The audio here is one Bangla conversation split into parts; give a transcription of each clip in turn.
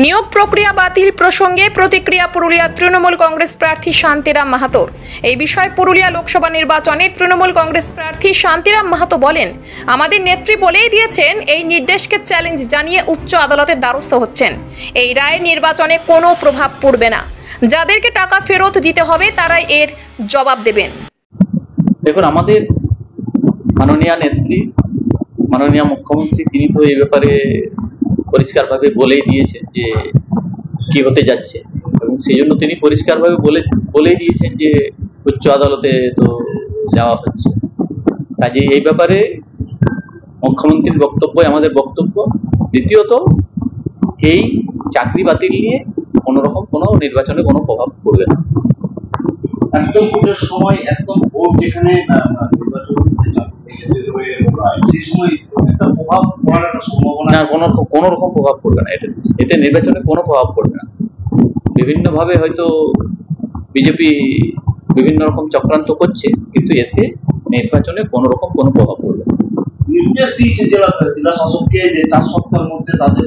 নিয়োগ প্রক্রিয়া বাতিল প্রসঙ্গে প্রতিক্রিয়া পুরুলিয়া তৃণমূল কংগ্রেস প্রার্থী শান্তিরাম মাহাতোর। এই বিষয়ে পুরুলিয়া লোকসভা নির্বাচনে তৃণমূল কংগ্রেস প্রার্থী শান্তিরাম মাহাতো বলেন, আমাদের নেত্রী বলেই দিয়েছেন এই নির্দেশকে চ্যালেঞ্জ জানিয়ে উচ্চ আদালতের দ্বারস্থ হচ্ছেন। এই রায় নির্বাচনে কোনো প্রভাব পড়বে না। যাদেরকে টাকা ফেরত দিতে হবে তারাই এর জবাব দেবেন। দেখুন, আমাদের মাননীয় নেত্রী, মাননীয় মুখ্যমন্ত্রী, তিনি তো এই ব্যাপারে পরিষ্কারভাবে বলেই দিয়েছেন যে কি হতে যাচ্ছে, এবং সেই জন্য তিনি পরিষ্কারভাবে বলেই দিয়েছেন যে উচ্চ আদালতে তো যাওয়া হচ্ছে। কাজেই এই ব্যাপারে মুখ্যমন্ত্রীর বক্তব্য আমাদের বক্তব্য। দ্বিতীয়ত, এই চাকরি বাতিল নিয়ে কোনো নির্বাচনে কোনো প্রভাব পড়বে না। একদম ভোটের সময়, একদম ভোট যেখানে নির্বাচন সেই সময় একটা প্রভাব পড়ার একটা সম্ভাবনা না, কোনো রকম প্রভাব পড়বে না। এতে নির্বাচনে কোনো প্রভাব পড়বে না। বিভিন্নভাবে হয়তো বিজেপি বিভিন্ন রকম চক্রান্ত করছে, কিন্তু এতে নির্বাচনে কোনো রকম কোনো প্রভাব পড়বে না। নির্দেশ দিয়েছে জেলা শাসককে যে 4 সপ্তাহের মধ্যে তাদের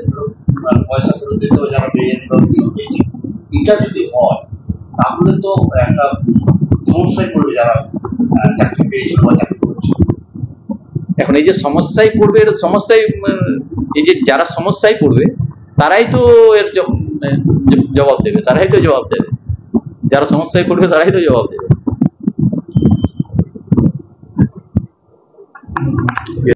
পয়সা ফেরত দিতে হবে যারা পেয়েছে। এটা যদি হয় তাহলে তো একটা সমস্যায় পড়বে যারা চাকরি পেয়েছিল বা চাকরি করছে। এখন এই যে সমস্যায় পড়বে, এই যে যারা সমস্যায় পড়বে তারাই তো এর জবাব দেবে। যারা সমস্যায় পড়বে তারাই তো জবাব দেবে।